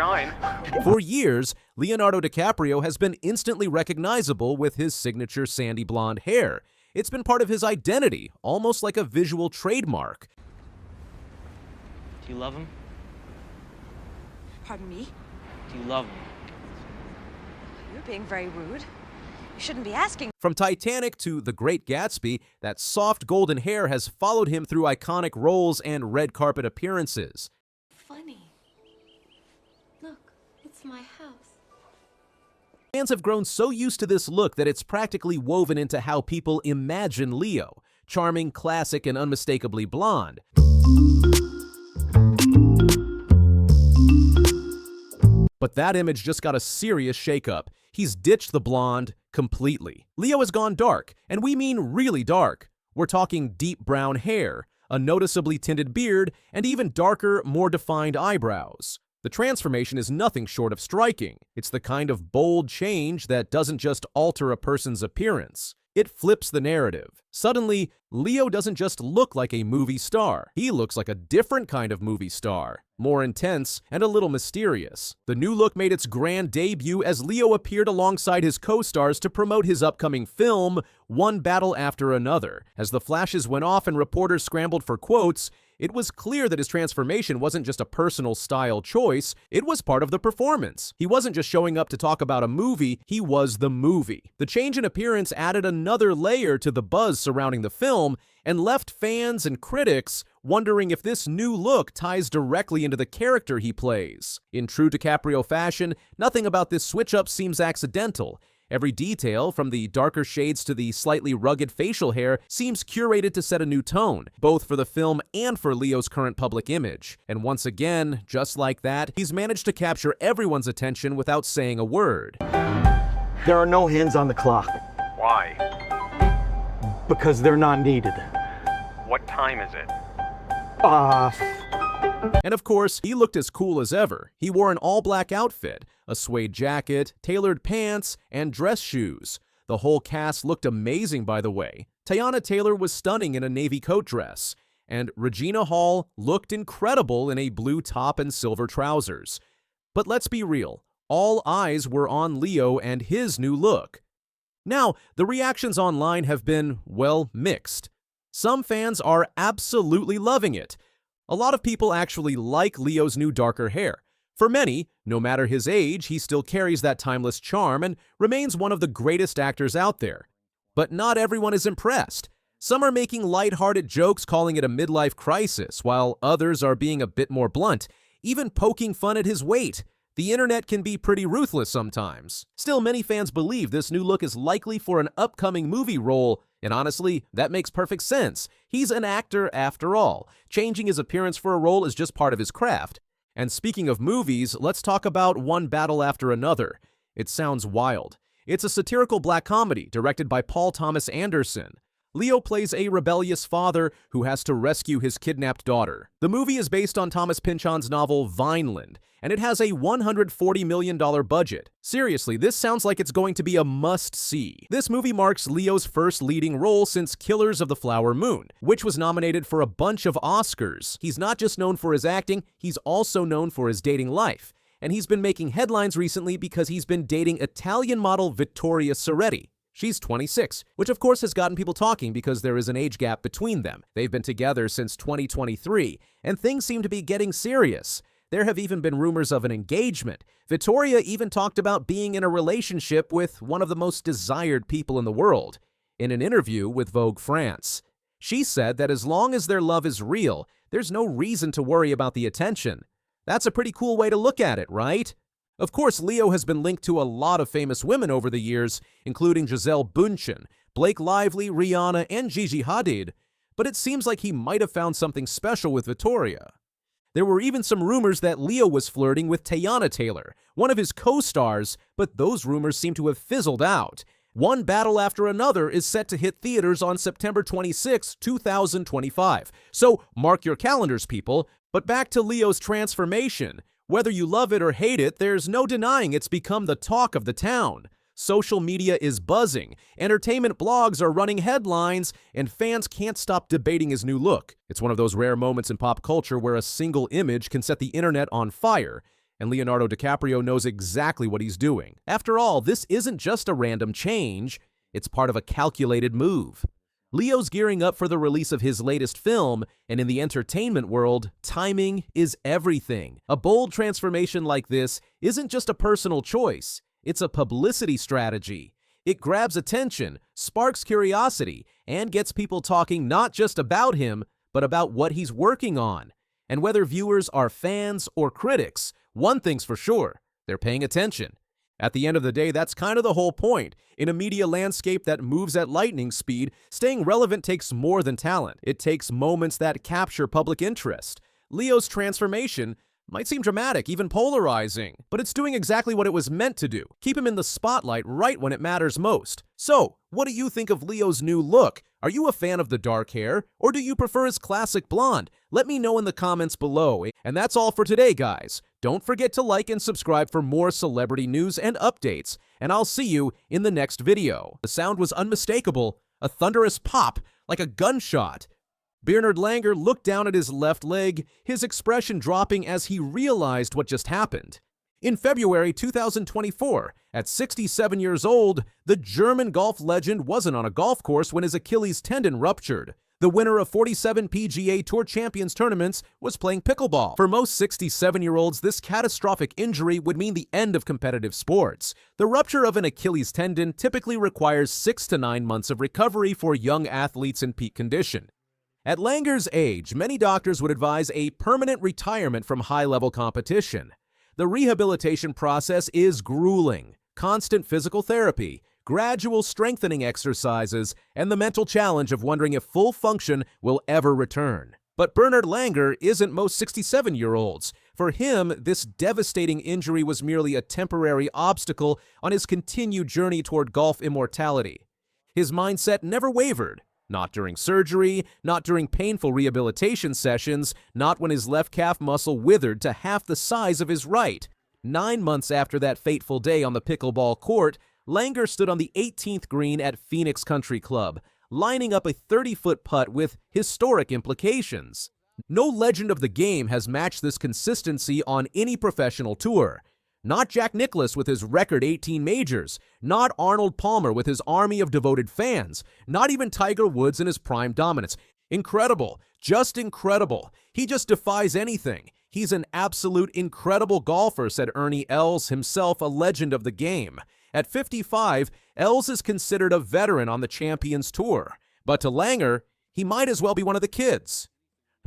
shine. For years, Leonardo DiCaprio has been instantly recognizable with his signature sandy blonde hair. It's been part of his identity, almost like a visual trademark. Do you love him? Pardon me? Do you love him? You're being very rude. You shouldn't be asking. From Titanic to The Great Gatsby, that soft golden hair has followed him through iconic roles and red carpet appearances. Funny. Look, it's my house. Fans have grown so used to this look that it's practically woven into how people imagine Leo. Charming, classic, and unmistakably blonde. But that image just got a serious shakeup. He's ditched the blonde completely. Leo has gone dark, and we mean really dark. We're talking deep brown hair, a noticeably tinted beard, and even darker, more defined eyebrows. The transformation is nothing short of striking. It's the kind of bold change that doesn't just alter a person's appearance. It flips the narrative. Suddenly, Leo doesn't just look like a movie star. He looks like a different kind of movie star. More intense and a little mysterious. The new look made its grand debut as Leo appeared alongside his co-stars to promote his upcoming film, One Battle After Another. As the flashes went off and reporters scrambled for quotes, it was clear that his transformation wasn't just a personal style choice, it was part of the performance. He wasn't just showing up to talk about a movie, he was the movie. The change in appearance added another layer to the buzz surrounding the film and left fans and critics wondering if this new look ties directly into the character he plays. In true DiCaprio fashion, nothing about this switch-up seems accidental. Every detail, from the darker shades to the slightly rugged facial hair, seems curated to set a new tone, both for the film and for Leo's current public image. And once again, just like that, he's managed to capture everyone's attention without saying a word. There are no hands on the clock. Why? Because they're not needed. What time is it? And of course, he looked as cool as ever. He wore an all-black outfit, a suede jacket, tailored pants, and dress shoes. The whole cast looked amazing, by the way. Teyana Taylor was stunning in a navy coat dress, and Regina Hall looked incredible in a blue top and silver trousers. But let's be real, all eyes were on Leo and his new look. Now, the reactions online have been, well, mixed. Some fans are absolutely loving it. A lot of people actually like Leo's new darker hair. For many, no matter his age, he still carries that timeless charm and remains one of the greatest actors out there. But not everyone is impressed. Some are making lighthearted jokes calling it a midlife crisis, while others are being a bit more blunt, even poking fun at his weight. The internet can be pretty ruthless sometimes. Still, many fans believe this new look is likely for an upcoming movie role, and honestly, that makes perfect sense. He's an actor after all. Changing his appearance for a role is just part of his craft. And speaking of movies, let's talk about One Battle After Another. It sounds wild. It's a satirical black comedy directed by Paul Thomas Anderson. Leo plays a rebellious father who has to rescue his kidnapped daughter. The movie is based on Thomas Pynchon's novel Vineland, and it has a $140 million budget. Seriously, this sounds like it's going to be a must-see. This movie marks Leo's first leading role since Killers of the Flower Moon, which was nominated for a bunch of Oscars. He's not just known for his acting, he's also known for his dating life. And he's been making headlines recently because he's been dating Italian model Vittoria Soretti. She's 26, which of course has gotten people talking because there is an age gap between them. They've been together since 2023, and things seem to be getting serious. There have even been rumors of an engagement. Vittoria even talked about being in a relationship with one of the most desired people in the world, in an interview with Vogue France. She said that as long as their love is real, there's no reason to worry about the attention. That's a pretty cool way to look at it, right? Of course, Leo has been linked to a lot of famous women over the years, including Gisele Bündchen, Blake Lively, Rihanna, and Gigi Hadid, but it seems like he might have found something special with Vittoria. There were even some rumors that Leo was flirting with Teyana Taylor, one of his co-stars, but those rumors seem to have fizzled out. One Battle After Another is set to hit theaters on September 26, 2025. So mark your calendars, people. But back to Leo's transformation. Whether you love it or hate it, there's no denying it's become the talk of the town. Social media is buzzing, entertainment blogs are running headlines, and fans can't stop debating his new look. It's one of those rare moments in pop culture where a single image can set the internet on fire. And Leonardo DiCaprio knows exactly what he's doing. After all, this isn't just a random change, it's part of a calculated move. Leo's gearing up for the release of his latest film, and in the entertainment world, timing is everything. A bold transformation like this isn't just a personal choice, it's a publicity strategy. It grabs attention, sparks curiosity, and gets people talking not just about him, but about what he's working on. And whether viewers are fans or critics, one thing's for sure, they're paying attention. At the end of the day, that's kind of the whole point. In a media landscape that moves at lightning speed, staying relevant takes more than talent. It takes moments that capture public interest. Leo's transformation might seem dramatic, even polarizing, but it's doing exactly what it was meant to do. Keep him in the spotlight right when it matters most. So, what do you think of Leo's new look? Are you a fan of the dark hair, or do you prefer his classic blonde? Let me know in the comments below. And that's all for today, guys. Don't forget to like and subscribe for more celebrity news and updates, and I'll see you in the next video. The sound was unmistakable, a thunderous pop, like a gunshot. Bernard Langer looked down at his left leg, his expression dropping as he realized what just happened. In February 2024, at 67 years old, the German golf legend wasn't on a golf course when his Achilles tendon ruptured. The winner of 47 PGA Tour Champions tournaments was playing pickleball. For most 67-year-olds, this catastrophic injury would mean the end of competitive sports. The rupture of an Achilles tendon typically requires 6 to 9 months of recovery for young athletes in peak condition. At Langer's age, many doctors would advise a permanent retirement from high-level competition. The rehabilitation process is grueling. Constant physical therapy, gradual strengthening exercises, and the mental challenge of wondering if full function will ever return. But Bernard Langer isn't most 67-year-olds. For him, this devastating injury was merely a temporary obstacle on his continued journey toward golf immortality. His mindset never wavered. Not during surgery, not during painful rehabilitation sessions, not when his left calf muscle withered to half the size of his right. 9 months after that fateful day on the pickleball court, Langer stood on the 18th green at Phoenix Country Club, lining up a 30-foot putt with historic implications. No legend of the game has matched this consistency on any professional tour. Not Jack Nicklaus with his record 18 majors, not Arnold Palmer with his army of devoted fans, not even Tiger Woods in his prime dominance. Incredible, just incredible. He just defies anything. He's an absolute incredible golfer, said Ernie Els, himself a legend of the game. At 55, Els is considered a veteran on the Champions Tour, but to Langer, he might as well be one of the kids.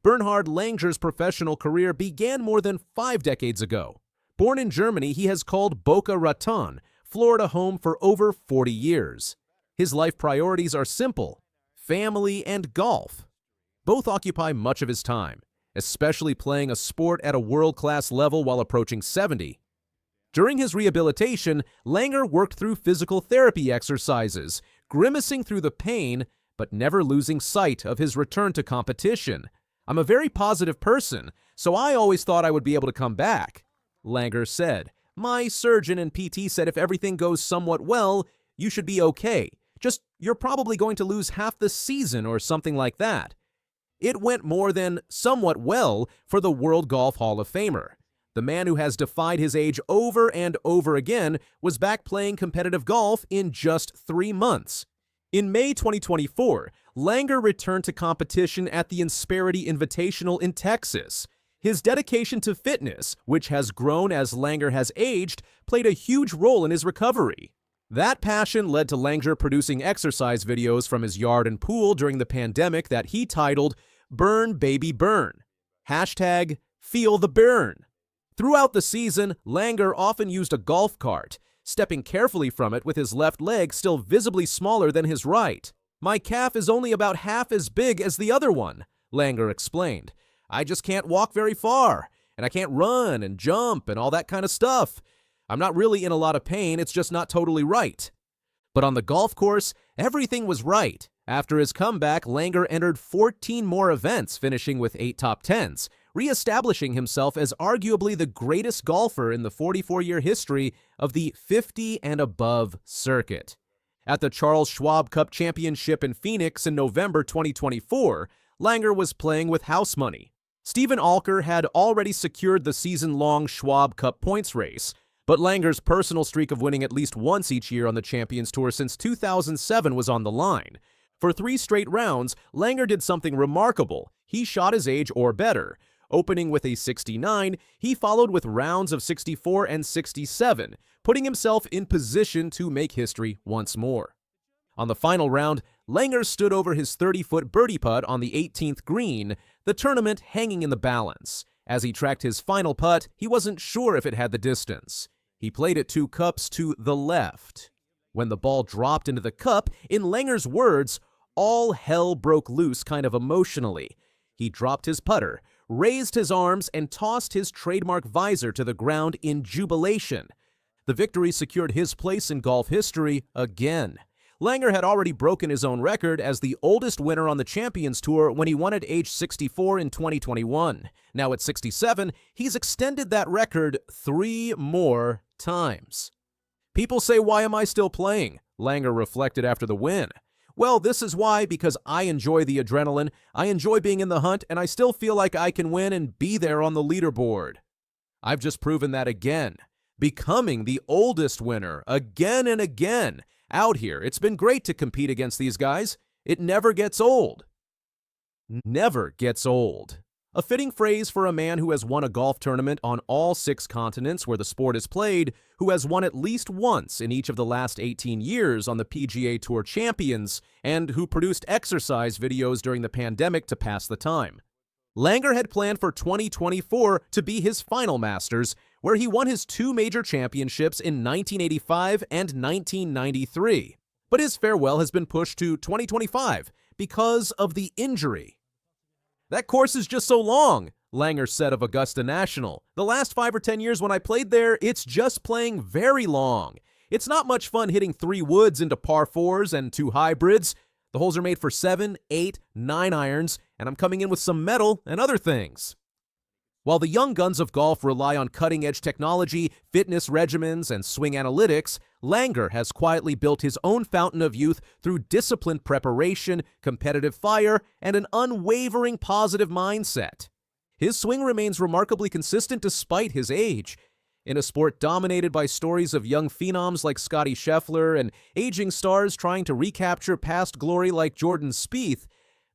Bernhard Langer's professional career began more than 5 decades ago. Born in Germany, he has called Boca Raton, Florida, home for over 40 years. His life priorities are simple: family and golf. Both occupy much of his time, especially playing a sport at a world-class level while approaching 70. During his rehabilitation, Langer worked through physical therapy exercises, grimacing through the pain, but never losing sight of his return to competition. "I'm a very positive person, so I always thought I would be able to come back," Langer said. "My surgeon and PT said if everything goes somewhat well, you should be okay. Just, you're probably going to lose half the season or something like that." It went more than somewhat well for the World Golf Hall of Famer. The man who has defied his age over and over again was back playing competitive golf in just 3 months. In May 2024, Langer returned to competition at the Insperity Invitational in Texas. His dedication to fitness, which has grown as Langer has aged, played a huge role in his recovery. That passion led to Langer producing exercise videos from his yard and pool during the pandemic that he titled "Burn Baby Burn." Hashtag Feel the Burn. Throughout the season, Langer often used a golf cart, stepping carefully from it with his left leg still visibly smaller than his right. "My calf is only about half as big as the other one," Langer explained. "I just can't walk very far, and I can't run and jump and all that kind of stuff. I'm not really in a lot of pain, it's just not totally right." But on the golf course, everything was right. After his comeback, Langer entered 14 more events, finishing with 8 top 10s, reestablishing himself as arguably the greatest golfer in the 44-year history of the 50 and above circuit. At the Charles Schwab Cup Championship in Phoenix in November 2024, Langer was playing with house money. Stephen Alker had already secured the season-long Schwab Cup points race, but Langer's personal streak of winning at least once each year on the Champions Tour since 2007 was on the line. For 3 straight rounds, Langer did something remarkable. He shot his age or better. Opening with a 69, he followed with rounds of 64 and 67, putting himself in position to make history once more. On the final round, Langer stood over his 30-foot birdie putt on the 18th green, the tournament hanging in the balance. As he tracked his final putt, he wasn't sure if it had the distance. He played it 2 cups to the left. When the ball dropped into the cup, in Langer's words, all hell broke loose kind of emotionally. He dropped his putter, raised his arms, and tossed his trademark visor to the ground in jubilation. The victory secured his place in golf history again. Langer had already broken his own record as the oldest winner on the Champions Tour when he won at age 64 in 2021. Now at 67, he's extended that record 3 more times. People say, "Why am I still playing?" Langer reflected after the win. Well, this is why, because I enjoy the adrenaline, I enjoy being in the hunt, and I still feel like I can win and be there on the leaderboard. I've just proven that again, becoming the oldest winner again and again. Out here, it's been great to compete against these guys. It never gets old. Never gets old. A fitting phrase for a man who has won a golf tournament on all 6 continents where the sport is played, who has won at least once in each of the last 18 years on the PGA Tour Champions, and who produced exercise videos during the pandemic to pass the time. Langer had planned for 2024 to be his final Masters, where he won his 2 major championships in 1985 and 1993. But his farewell has been pushed to 2025 because of the injury. "That course is just so long," Langer said of Augusta National. "The last 5 or 10 years when I played there, it's just playing very long. It's not much fun hitting 3 woods into par 4s and 2 hybrids. The holes are made for 7, 8, 9 irons, and I'm coming in with some metal and other things." While the young guns of golf rely on cutting-edge technology, fitness regimens, and swing analytics, Langer has quietly built his own fountain of youth through disciplined preparation, competitive fire, and an unwavering positive mindset. His swing remains remarkably consistent despite his age. In a sport dominated by stories of young phenoms like Scottie Scheffler and aging stars trying to recapture past glory like Jordan Spieth,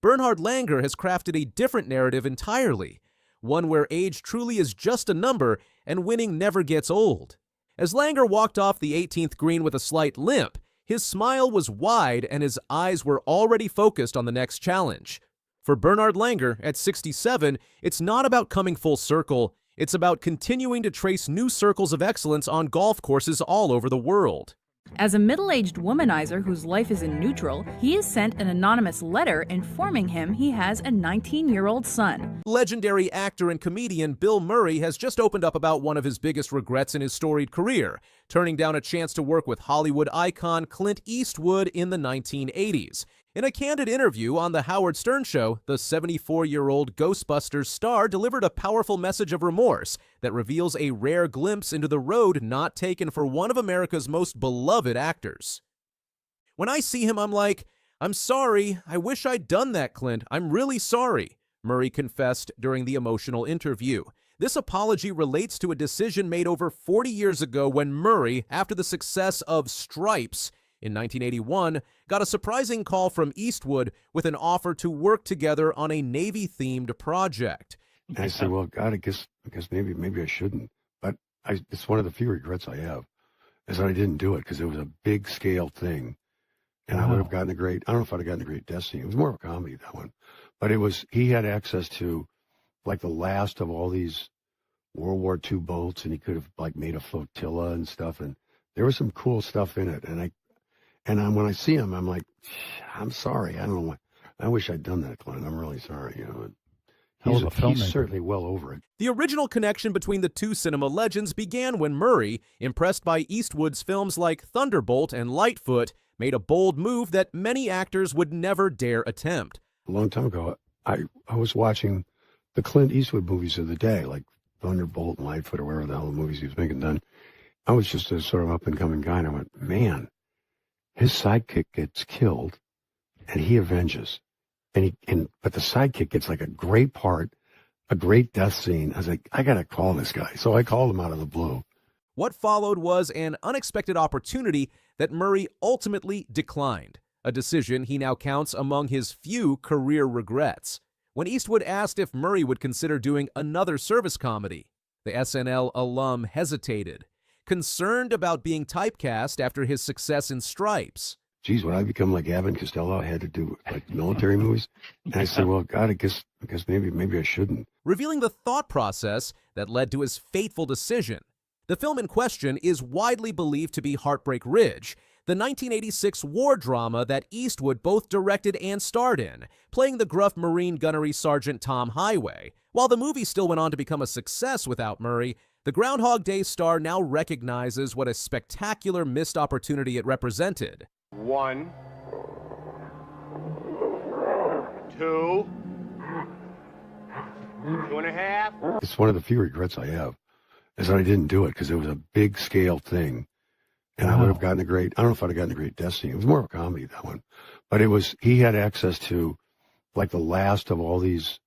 Bernhard Langer has crafted a different narrative entirely. One where age truly is just a number and winning never gets old. As Langer walked off the 18th green with a slight limp, his smile was wide and his eyes were already focused on the next challenge. For Bernhard Langer, at 67, it's not about coming full circle, it's about continuing to trace new circles of excellence on golf courses all over the world. As a middle-aged womanizer whose life is in neutral, he has sent an anonymous letter informing him he has a 19-year-old son. Legendary actor and comedian Bill Murray has just opened up about one of his biggest regrets in his storied career, turning down a chance to work with Hollywood icon Clint Eastwood in the 1980s. In a candid interview on The Howard Stern Show, the 74-year-old Ghostbusters star delivered a powerful message of remorse that reveals a rare glimpse into the road not taken for one of America's most beloved actors. "When I see him, I'm like, I'm sorry, I wish I'd done that, Clint. I'm really sorry," Murray confessed during the emotional interview. This apology relates to a decision made over 40 years ago when Murray, after the success of Stripes in 1981, got a surprising call from Eastwood with an offer to work together on a Navy-themed project. And I said, "Well, God, I guess maybe I shouldn't." But it's one of the few regrets I have, is that I didn't do it because it was a big scale thing, and I would have gotten I don't know if I'd have gotten a Great Destiny. It was more of a comedy, that one, but he had access to like the last of all these World War II boats, and he could have like made a flotilla and stuff, and there was some cool stuff in it, when I see him, I'm like, I'm sorry. I don't know what. I wish I'd done that, Clint. I'm really sorry. He's certainly well over it. The original connection between the two cinema legends began when Murray, impressed by Eastwood's films like Thunderbolt and Lightfoot, made a bold move that many actors would never dare attempt. A long time ago, I was watching the Clint Eastwood movies of the day, like Thunderbolt and Lightfoot or whatever the hell the movies he was making then. I was just a sort of up-and-coming guy, and I went, man, his sidekick gets killed, and he avenges. But the sidekick gets like a great part, a great death scene. I was like, I got to call this guy. So I called him out of the blue. What followed was an unexpected opportunity that Murray ultimately declined, a decision he now counts among his few career regrets. When Eastwood asked if Murray would consider doing another service comedy, the SNL alum hesitated, concerned about being typecast after his success in Stripes. Geez, when I become like Abbott and Costello, I had to do like military movies. And I said, well, God, I guess maybe I shouldn't. Revealing the thought process that led to his fateful decision. The film in question is widely believed to be Heartbreak Ridge, the 1986 war drama that Eastwood both directed and starred in, playing the gruff Marine gunnery Sergeant Tom Highway. While the movie still went on to become a success without Murray, the Groundhog Day star now recognizes what a spectacular missed opportunity it represented. 1, 2, 2.5. It's one of the few regrets I have is that I didn't do it because it was a big scale thing. And I would have gotten I don't know if I'd have gotten a great death scene. It was more of a comedy, that one. But he had access to like the last of all these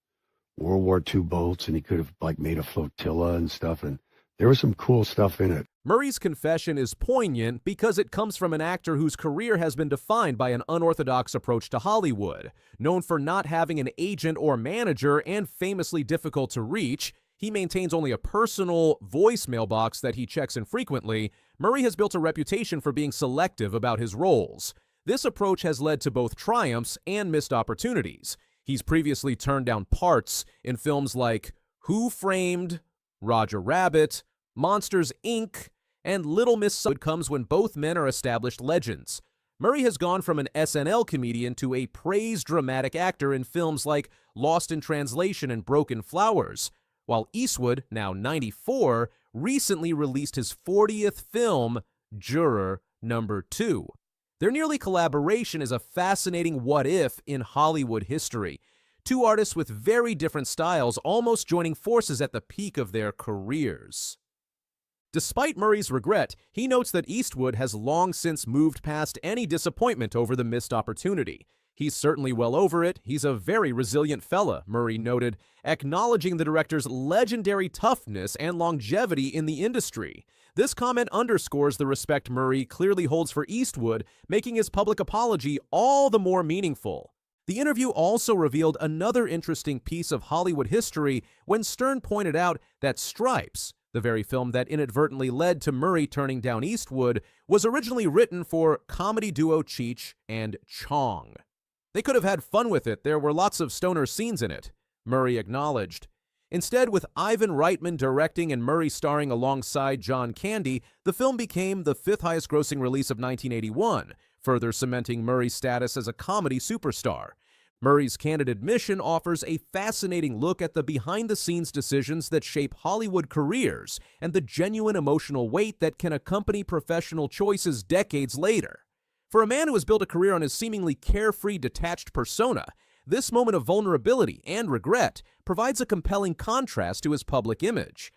World War II boats, and he could have like made a flotilla and stuff. And there was some cool stuff in it. Murray's confession is poignant because it comes from an actor whose career has been defined by an unorthodox approach to Hollywood. Known for not having an agent or manager and famously difficult to reach, he maintains only a personal voicemail box that he checks infrequently. Murray has built a reputation for being selective about his roles. This approach has led to both triumphs and missed opportunities. He's previously turned down parts in films like Who Framed Roger Rabbit, Monsters, Inc., and Little Miss Sunshine comes when both men are established legends. Murray has gone from an SNL comedian to a praised dramatic actor in films like Lost in Translation and Broken Flowers, while Eastwood, now 94, recently released his 40th film, Juror Number 2. Their nearly collaboration is a fascinating what-if in Hollywood history. Two artists with very different styles almost joining forces at the peak of their careers. Despite Murray's regret, he notes that Eastwood has long since moved past any disappointment over the missed opportunity. He's certainly well over it. He's a very resilient fella, Murray noted, acknowledging the director's legendary toughness and longevity in the industry. This comment underscores the respect Murray clearly holds for Eastwood, making his public apology all the more meaningful. The interview also revealed another interesting piece of Hollywood history when Stern pointed out that Stripes, the very film that inadvertently led to Murray turning down Eastwood, was originally written for comedy duo Cheech and Chong. They could have had fun with it. There were lots of stoner scenes in it, Murray acknowledged. Instead, with Ivan Reitman directing and Murray starring alongside John Candy, the film became the fifth highest grossing release of 1981, further cementing Murray's status as a comedy superstar. Murray's candid admission offers a fascinating look at the behind-the-scenes decisions that shape Hollywood careers and the genuine emotional weight that can accompany professional choices decades later. For a man who has built a career on his seemingly carefree, detached persona, this moment of vulnerability and regret provides a compelling contrast to his public image.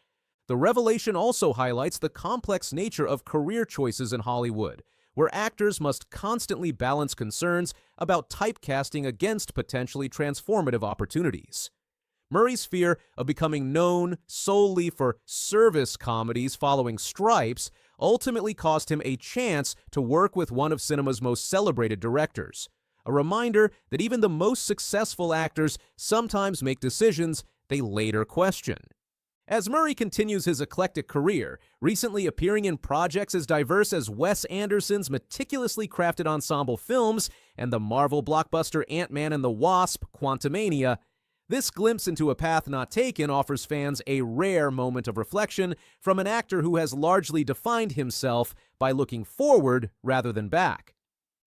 The revelation also highlights the complex nature of career choices in Hollywood, where actors must constantly balance concerns about typecasting against potentially transformative opportunities. Murray's fear of becoming known solely for service comedies following Stripes ultimately cost him a chance to work with one of cinema's most celebrated directors. A reminder that even the most successful actors sometimes make decisions they later question. As Murray continues his eclectic career, recently appearing in projects as diverse as Wes Anderson's meticulously crafted ensemble films and the Marvel blockbuster Ant-Man and the Wasp: Quantumania, this glimpse into a path not taken offers fans a rare moment of reflection from an actor who has largely defined himself by looking forward rather than back.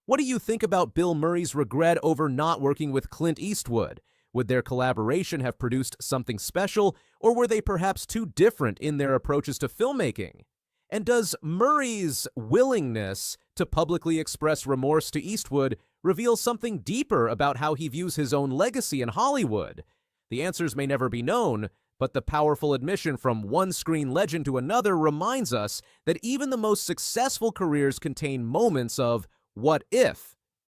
What do you think about Bill Murray's regret over not working with Clint Eastwood? Would their collaboration have produced something special, or were they perhaps too different in their approaches to filmmaking? And does Murray's willingness to publicly express remorse to Eastwood reveal something deeper about how he views his own legacy in Hollywood? The answers may never be known, but the powerful admission from one screen legend to another reminds us that even the most successful careers contain moments of what if.